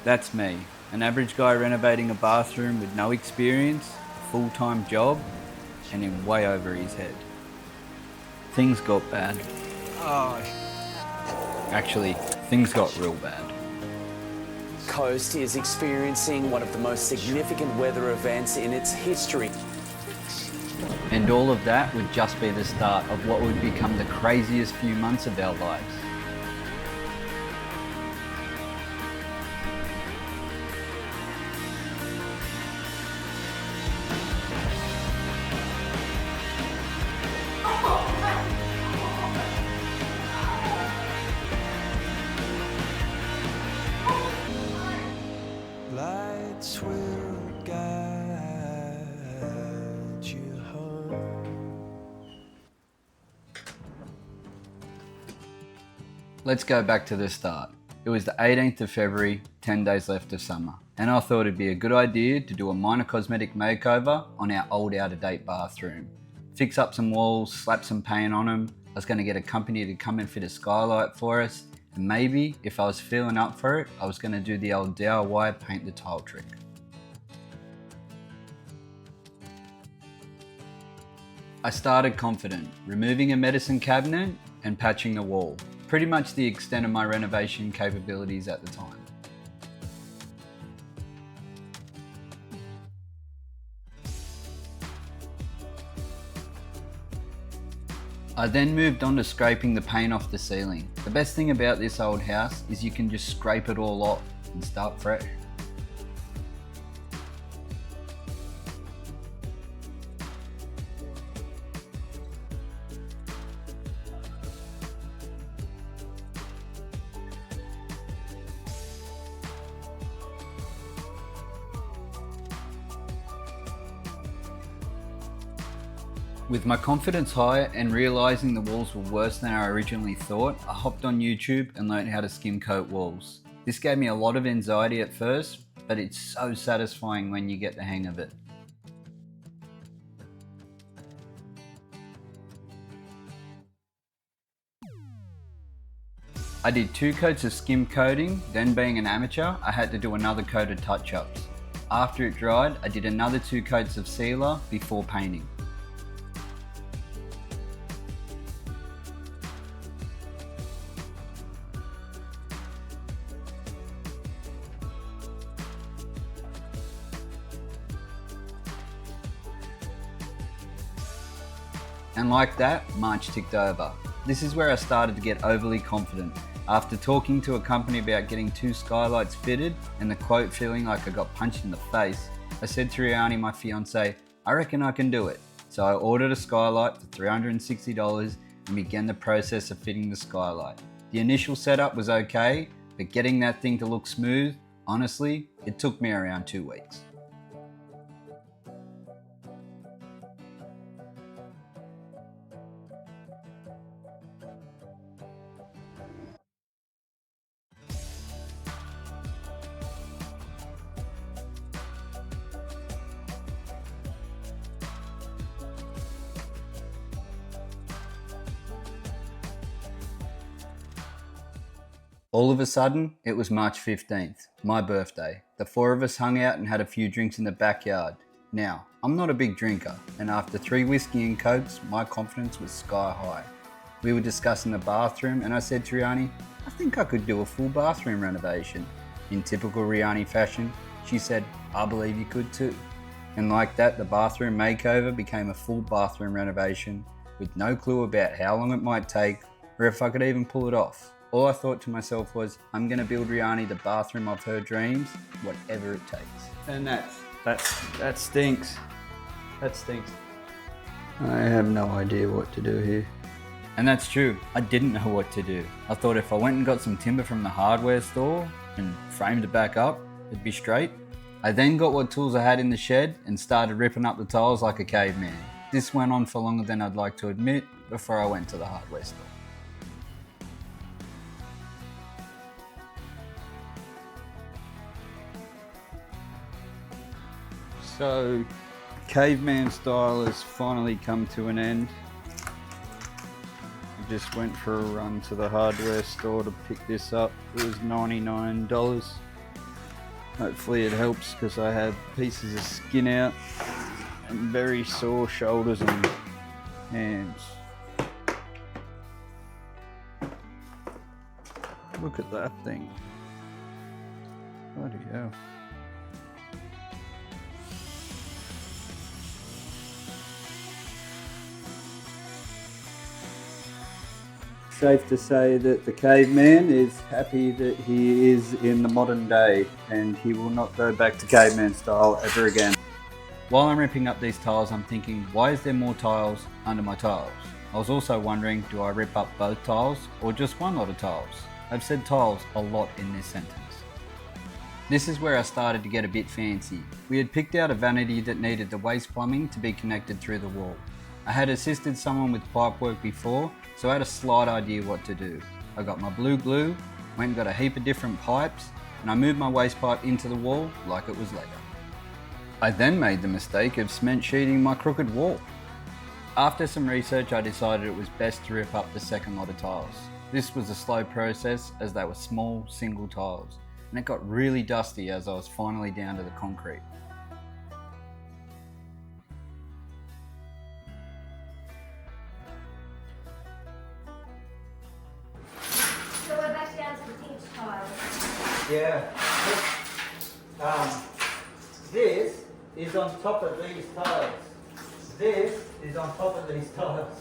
That's me, an average guy renovating a bathroom with no experience, a full-time job, and in way over his head. Things got bad. Actually, things got real bad. Coast is experiencing one of the most significant weather events in its history. And all of that would just be the start of what would become the craziest few months of our lives. Lights will guide you home. Let's go back to the start. It was the 18th of February, 10 days left of summer, and I thought it'd be a good idea to do a minor cosmetic makeover on our old out-of-date bathroom. Fix up some walls, slap some paint on them. I was going to get a company to come and fit a skylight for us, and maybe, if I was feeling up for it, I was going to do the old DIY paint the tile trick. I started confident, removing a medicine cabinet and patching the wall. Pretty much the extent of my renovation capabilities at the time. I then moved on to scraping the paint off the ceiling. The best thing about this old house is you can just scrape it all off and start fresh. With my confidence high and realising the walls were worse than I originally thought, I hopped on YouTube and learned how to skim coat walls. This gave me a lot of anxiety at first, but it's so satisfying when you get the hang of it. I did 2 coats of skim coating, then being an amateur, I had to do another coat of touch-ups. After it dried, I did another 2 coats of sealer before painting. And like that, March ticked over. This is where I started to get overly confident. After talking to a company about getting 2 skylights fitted and the quote feeling like I got punched in the face, I said to Riani, my fiance, I reckon I can do it. So I ordered a skylight for $360 and began the process of fitting the skylight. The initial setup was okay, but getting that thing to look smooth, honestly, it took me around 2 weeks. All of a sudden, it was March 15th, my birthday. The 4 of us hung out and had a few drinks in the backyard. Now, I'm not a big drinker, and after 3 whiskey and cokes, my confidence was sky high. We were discussing the bathroom, and I said to Riani, I think I could do a full bathroom renovation. In typical Riani fashion, she said, I believe you could too. And like that, the bathroom makeover became a full bathroom renovation with no clue about how long it might take or if I could even pull it off. All I thought to myself was, I'm going to build Riani the bathroom of her dreams, whatever it takes. And that stinks. That stinks. I have no idea what to do here. And that's true, I didn't know what to do. I thought if I went and got some timber from the hardware store and framed it back up, it'd be straight. I then got what tools I had in the shed and started ripping up the tiles like a caveman. This went on for longer than I'd like to admit before I went to the hardware store. So, caveman style has finally come to an end. I just went for a run to the hardware store to pick this up. It was $99. Hopefully it helps because I have pieces of skin out and very sore shoulders and hands. Look at that thing. Bloody hell. Safe to say that the caveman is happy that he is in the modern day and he will not go back to caveman style ever again. While I'm ripping up these tiles, I'm thinking, why is there more tiles under my tiles? I was also wondering, do I rip up both tiles or just one lot of tiles? I've said tiles a lot in this sentence. This is where I started to get a bit fancy. We had picked out a vanity that needed the waste plumbing to be connected through the wall. I had assisted someone with pipe work before, so I had a slight idea what to do. I got my blue glue, went and got a heap of different pipes, and I moved my waste pipe into the wall like it was Lego. I then made the mistake of cement sheeting my crooked wall. After some research, I decided it was best to rip up the second lot of tiles. This was a slow process as they were small, single tiles, and it got really dusty as I was finally down to the concrete. So we're back down to the pink tiles. Yeah. This is on top of these tiles. This is on top of these tiles.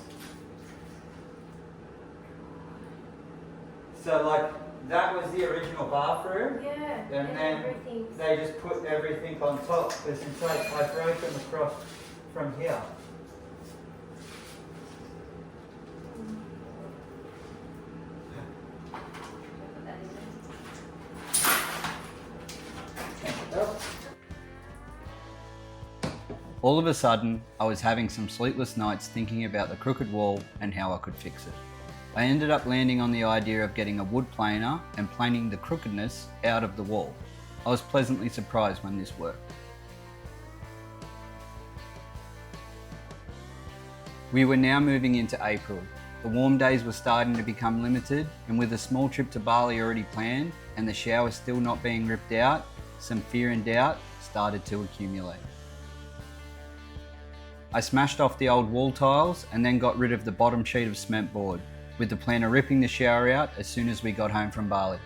So like that was the original bathroom. Yeah. And then everything. they just put everything on top. Because in fact I broke them across from here. All of a sudden, I was having some sleepless nights thinking about the crooked wall and how I could fix it. I ended up landing on the idea of getting a wood planer and planing the crookedness out of the wall. I was pleasantly surprised when this worked. We were now moving into April. The warm days were starting to become limited, and with a small trip to Bali already planned and the shower still not being ripped out, some fear and doubt started to accumulate. I smashed off the old wall tiles and then got rid of the bottom sheet of cement board, with the planner ripping the shower out as soon as we got home from Bali.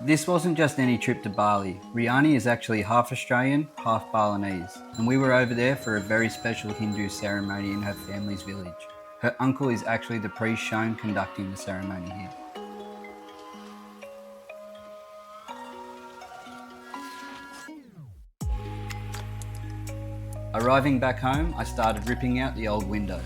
This wasn't just any trip to Bali. Riani is actually half Australian, half Balinese, and we were over there for a very special Hindu ceremony in her family's village. Her uncle is actually the priest shown conducting the ceremony here. Arriving back home, I started ripping out the old window.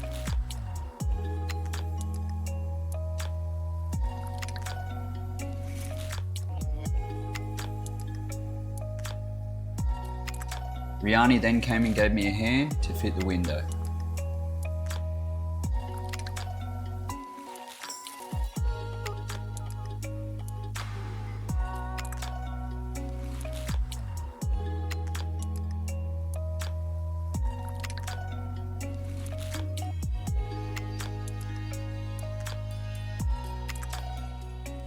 Riani then came and gave me a hand to fit the window.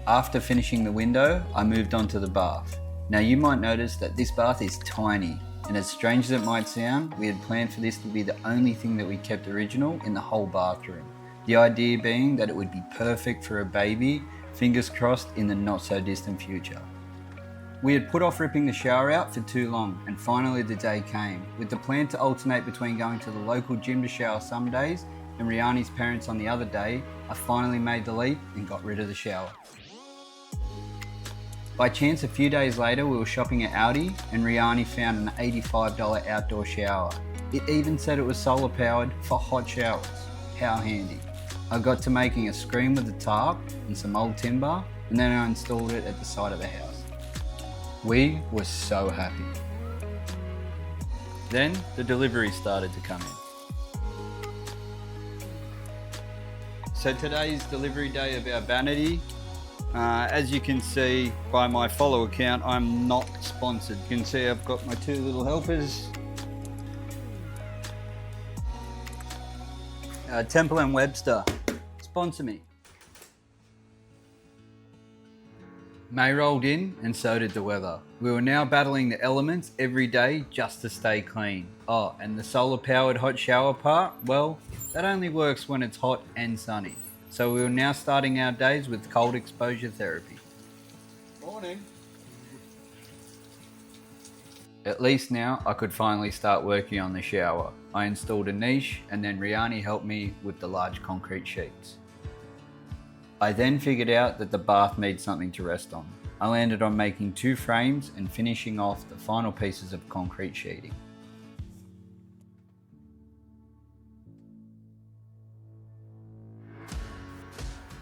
After finishing the window, I moved on to the bath. Now you might notice that this bath is tiny, and as strange as it might sound, we had planned for this to be the only thing that we kept original in the whole bathroom. The idea being that it would be perfect for a baby, fingers crossed, in the not so distant future. We had put off ripping the shower out for too long, and finally the day came, with the plan to alternate between going to the local gym to shower some days and Riani's parents on the other day. I finally made the leap and got rid of the shower. By chance, a few days later, we were shopping at Aldi and Riani found an $85 outdoor shower. It even said it was solar powered for hot showers. How handy. I got to making a screen with a tarp and some old timber, and then I installed it at the side of the house. We were so happy. Then the deliveries started to come in. So today's delivery day of our vanity As you can see by my follow account, I'm not sponsored. You can see I've got my two little helpers. Temple and Webster, sponsor me. May rolled in and so did the weather. We were now battling the elements every day just to stay clean. Oh, and the solar powered hot shower part, well, that only works when it's hot and sunny. So we were now starting our days with cold exposure therapy. Morning. At least now I could finally start working on the shower. I installed a niche and then Riani helped me with the large concrete sheets. I then figured out that the bath needs something to rest on. I landed on making 2 frames and finishing off the final pieces of concrete sheeting.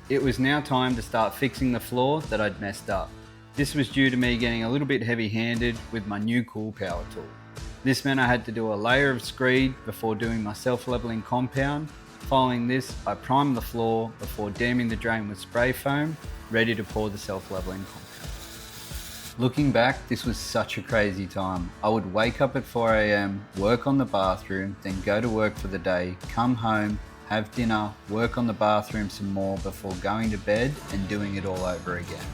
It was now time to start fixing the floor that I'd messed up. This was due to me getting a little bit heavy-handed with my new cool power tool. This meant I had to do a layer of screed before doing my self-leveling compound. Following this, I primed the floor before damming the drain with spray foam, ready to pour the self-leveling compound. Looking back, this was such a crazy time. I would wake up at 4 AM, work on the bathroom, then go to work for the day, come home, have dinner, work on the bathroom some more before going to bed and doing it all over again.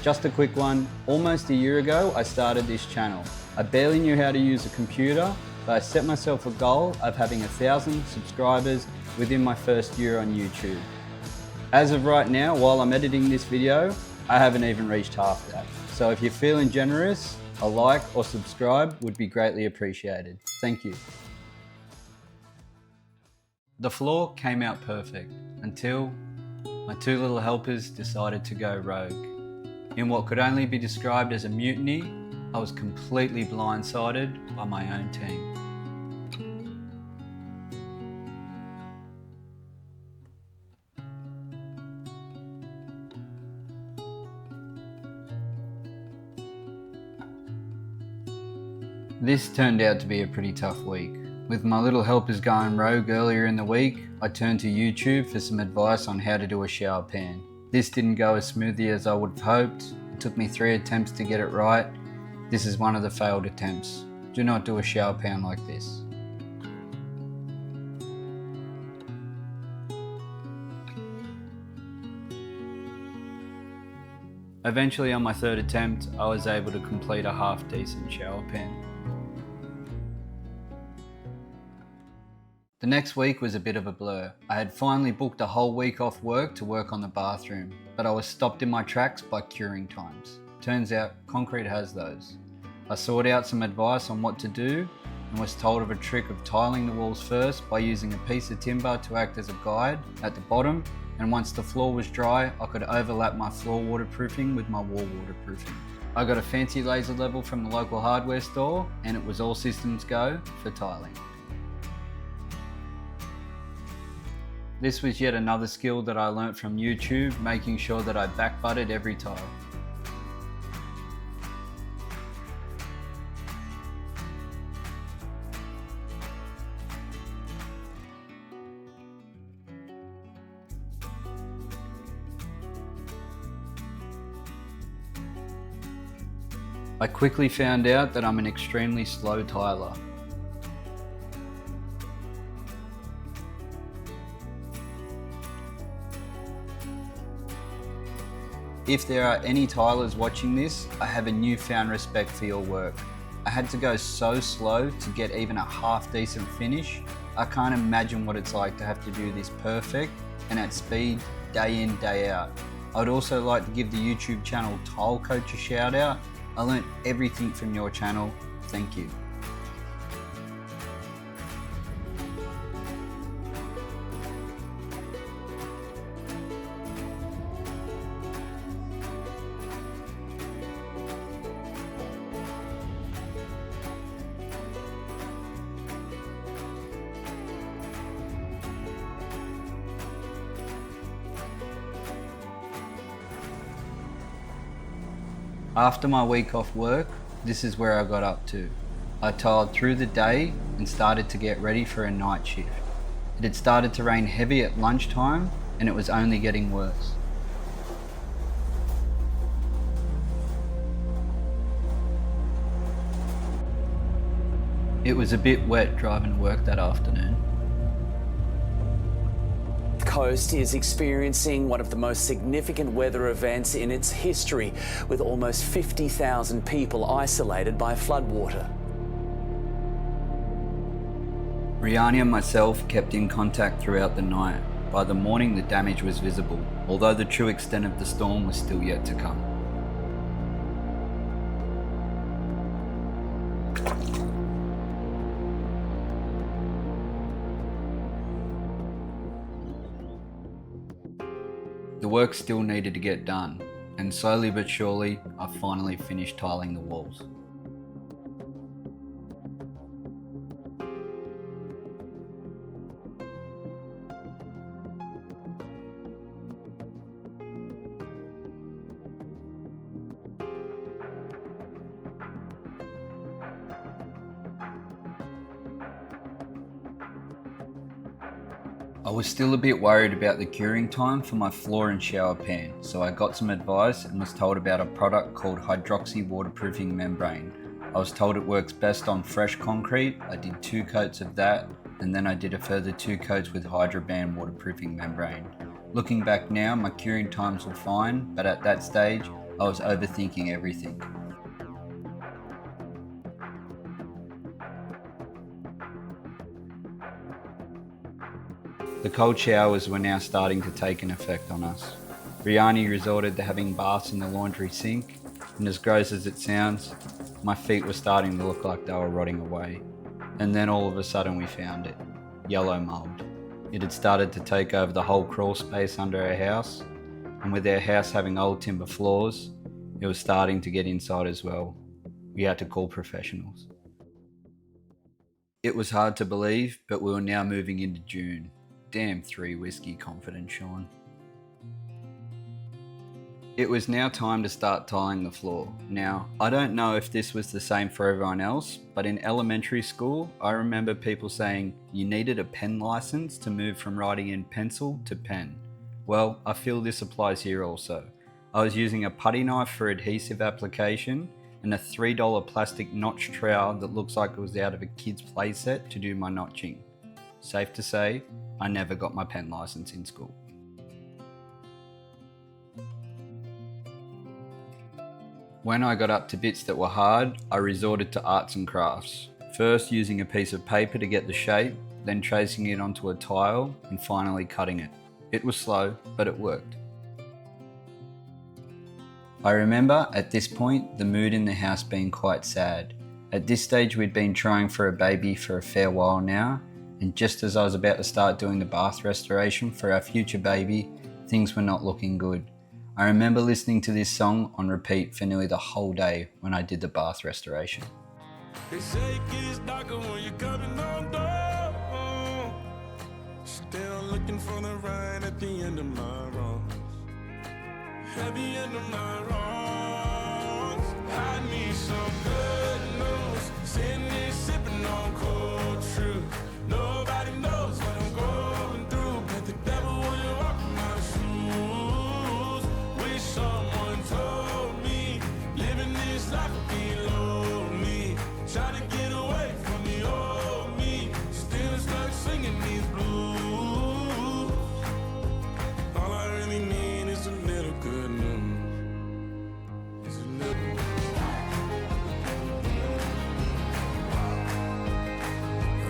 Just a quick one, almost a year ago I started this channel. I barely knew how to use a computer, but I set myself a goal of having 1,000 subscribers within my first year on YouTube. As of right now, while I'm editing this video, I haven't even reached half that. So if you're feeling generous, a like or subscribe would be greatly appreciated. Thank you. The floor came out perfect until my 2 little helpers decided to go rogue. In what could only be described as a mutiny, I was completely blindsided by my own team. This turned out to be a pretty tough week. With my little helpers going rogue earlier in the week, I turned to YouTube for some advice on how to do a shower pan. This didn't go as smoothly as I would have hoped. It took me 3 attempts to get it right. This is one of the failed attempts. Do not do a shower pan like this. Eventually on my 3rd attempt, I was able to complete a half decent shower pan. The next week was a bit of a blur. I had finally booked a whole week off work to work on the bathroom, but I was stopped in my tracks by curing times. Turns out concrete has those. I sought out some advice on what to do and was told of a trick of tiling the walls first by using a piece of timber to act as a guide at the bottom, and once the floor was dry, I could overlap my floor waterproofing with my wall waterproofing. I got a fancy laser level from the local hardware store and it was all systems go for tiling. This was yet another skill that I learnt from YouTube, making sure that I back butted every tile. I quickly found out that I'm an extremely slow tiler. If there are any tilers watching this, I have a newfound respect for your work. I had to go so slow to get even a half decent finish. I can't imagine what it's like to have to do this perfect and at speed, day in, day out. I'd also like to give the YouTube channel Tile Coach a shout out. I learnt everything from your channel. Thank you. After my week off work, this is where I got up to. I tiled through the day and started to get ready for a night shift. It had started to rain heavy at lunchtime and it was only getting worse. It was a bit wet driving to work that afternoon. The coast is experiencing one of the most significant weather events in its history, with almost 50,000 people isolated by floodwater. Riani and myself kept in contact throughout the night. By the morning the damage was visible, although the true extent of the storm was still yet to come. The work still needed to get done, and slowly but surely I finally finished tiling the walls. I was still a bit worried about the curing time for my floor and shower pan, so I got some advice and was told about a product called hydroxy waterproofing membrane. I was told it works best on fresh concrete. I did 2 coats of that, and then I did a further 2 coats with Hydroban waterproofing membrane. Looking back now, my curing times were fine, but at that stage, I was overthinking everything. The cold showers were now starting to take an effect on us. Riani resorted to having baths in the laundry sink, and as gross as it sounds, my feet were starting to look like they were rotting away. And then all of a sudden we found it. Yellow mould. It had started to take over the whole crawl space under our house, and with our house having old timber floors, it was starting to get inside as well. We had to call professionals. It was hard to believe, but we were now moving into June. Damn 3 whiskey confident Sean. It was now time to start tiling the floor. Now, I don't know if this was the same for everyone else, but in elementary school, I remember people saying you needed a pen license to move from writing in pencil to pen. Well, I feel this applies here also. I was using a putty knife for adhesive application and a $3 plastic notch trowel that looks like it was out of a kid's play set to do my notching. Safe to say, I never got my pen license in school. When I got up to bits that were hard, I resorted to arts and crafts. First using a piece of paper to get the shape, then tracing it onto a tile, and finally cutting it. It was slow, but it worked. I remember at this point the mood in the house being quite sad. At this stage we'd been trying for a baby for a fair while now, and just as I was about to start doing the bath restoration for our future baby, things were not looking good. I remember listening to this song on repeat for nearly the whole day when I did the bath restoration. They say it gets darker when you're coming on down. Still looking for the right at the end of my wrongs. At the end of my wrongs, I need some good news. Sitting here sipping on cold truth. Nobody knows what I'm going through, but the devil wouldn't walk in my shoes. Wish someone told me living this life would be lonely. Trying to get away from the old me, still stuck singing these blues. All I really need is a little good news. It's a little.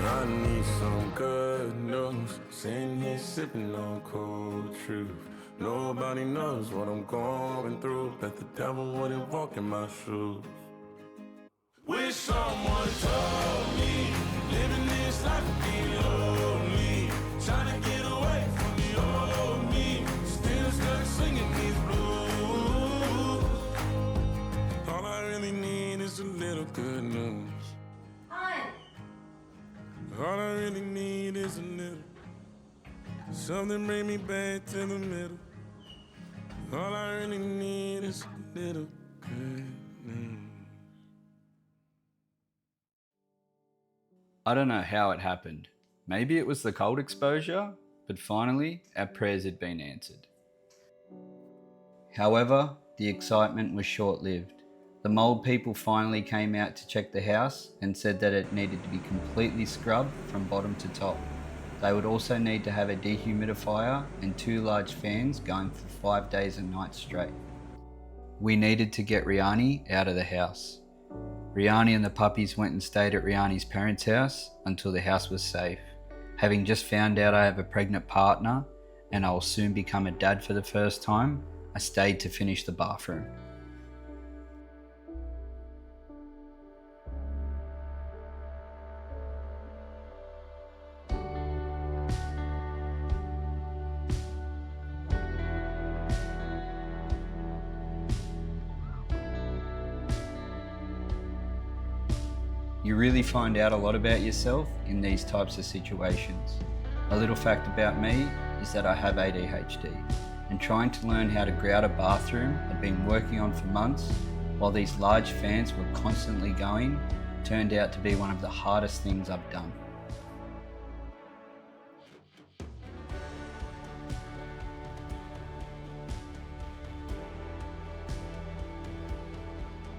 I need some good news. Sitting here sipping on cold truth. Nobody knows what I'm going through, but the devil wouldn't walk in my shoes. Wish someone told me living this life would be lonely. Trying to get away from the old me, still stuck singing these blues. All I really need is a little good news. All I really need is a little something bring me back to the middle. All I really need is a little good news. I don't know how it happened. Maybe it was the cold exposure, but finally our prayers had been answered. However, the excitement was short-lived. The mold people finally came out to check the house and said that it needed to be completely scrubbed from bottom to top. They would also need to have a dehumidifier and 2 large fans going for 5 days and nights straight. We needed to get Riani out of the house. Riani and the puppies went and stayed at Riani's parents' house until the house was safe. Having just found out I have a pregnant partner and I will soon become a dad for the first time, I stayed to finish the bathroom. You really find out a lot about yourself in these types of situations. A little fact about me is that I have ADHD, and trying to learn how to grout a bathroom I'd been working on for months, while these large fans were constantly going, turned out to be one of the hardest things I've done.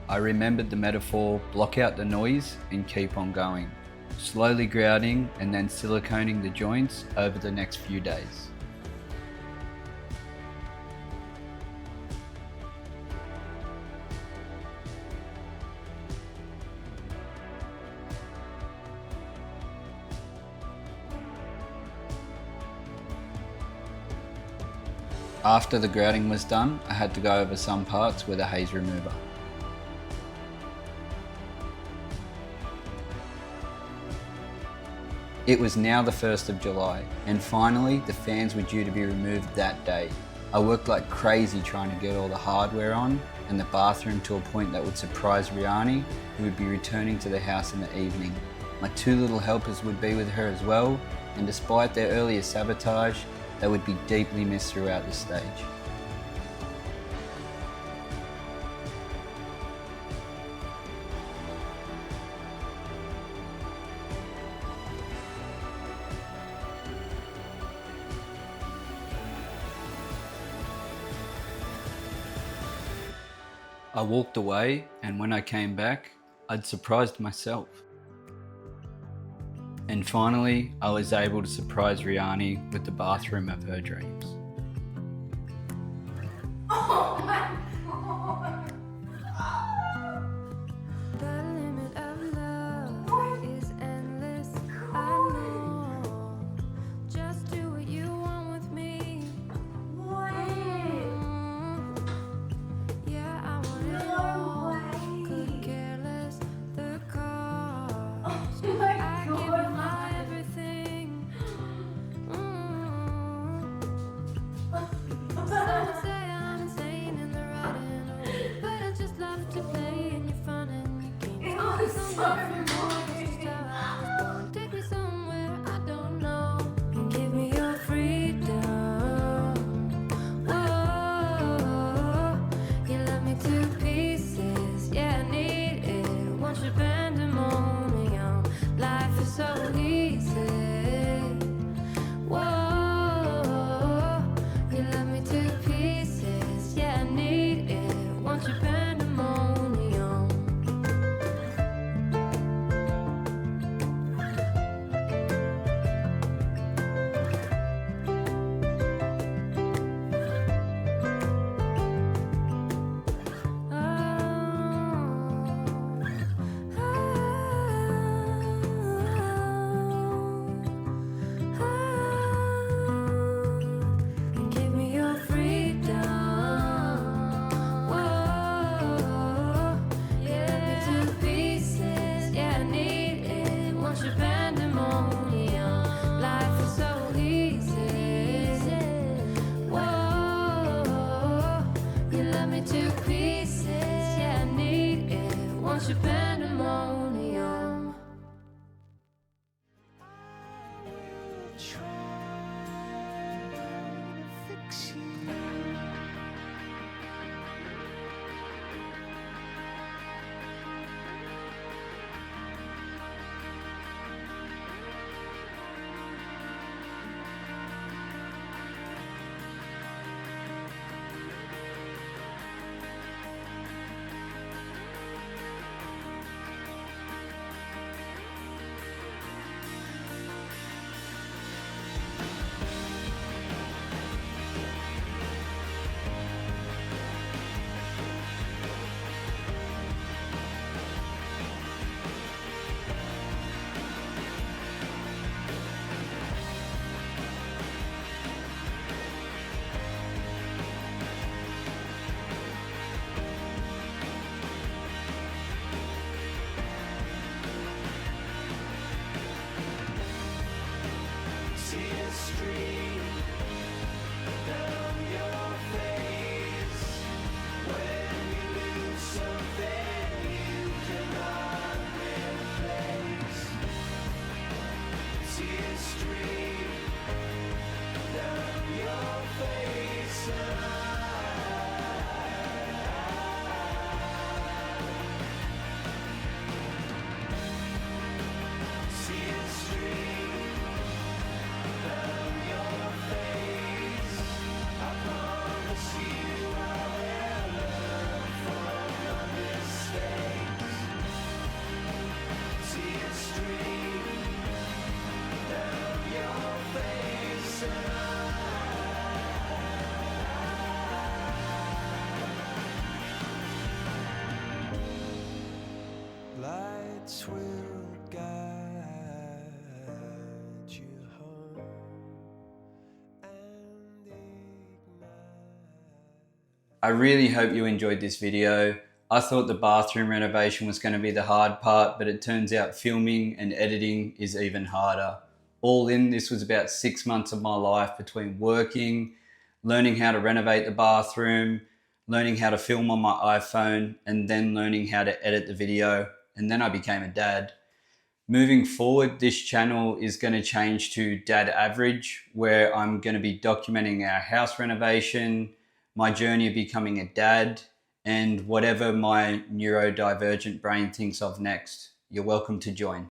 I remembered the metaphor, block out the noise and keep on going, slowly grouting and then siliconing the joints over the next few days. After the grouting was done, I had to go over some parts with a haze remover. It was now the 1st of July, and finally the fans were due to be removed that day. I worked like crazy trying to get all the hardware on and the bathroom to a point that would surprise Riani, who would be returning to the house in the evening. My 2 little helpers would be with her as well, and despite their earlier sabotage, they would be deeply missed throughout this stage. I walked away, and when I came back, I'd surprised myself. And finally, I was able to surprise Riani with the bathroom of her dreams. Oh my god! The limit of love is endless. I know. Just do what you want with me. Yeah, I want it all. Could care less the cost. Oh my I give you god! my everything. Some say I'm insane and they're right in a way, but I just love to play and you're fun and you keep me It was so somewhere for more. That's just how I was born. Take me somewhere I don't know and give me your freedom. Whoa, you love me to pieces. Yeah, I need it. Once you're pandemonium, life is so easy. Whoa, you love me to pieces. Yeah, I need it. Once you're pandemonium. lights will guide you home and ignite. I really hope you enjoyed this video. I thought the bathroom renovation was going to be the hard part, but it turns out filming and editing is even harder. All in, this was about 6 months of my life between working, learning how to renovate the bathroom, learning how to film on my iPhone, and then learning how to edit the video, and then I became a dad. Moving forward, this channel is going to change to Dad Average, where I'm going to be documenting our house renovation, my journey of becoming a dad, and whatever my neurodivergent brain thinks of next. You're welcome to join.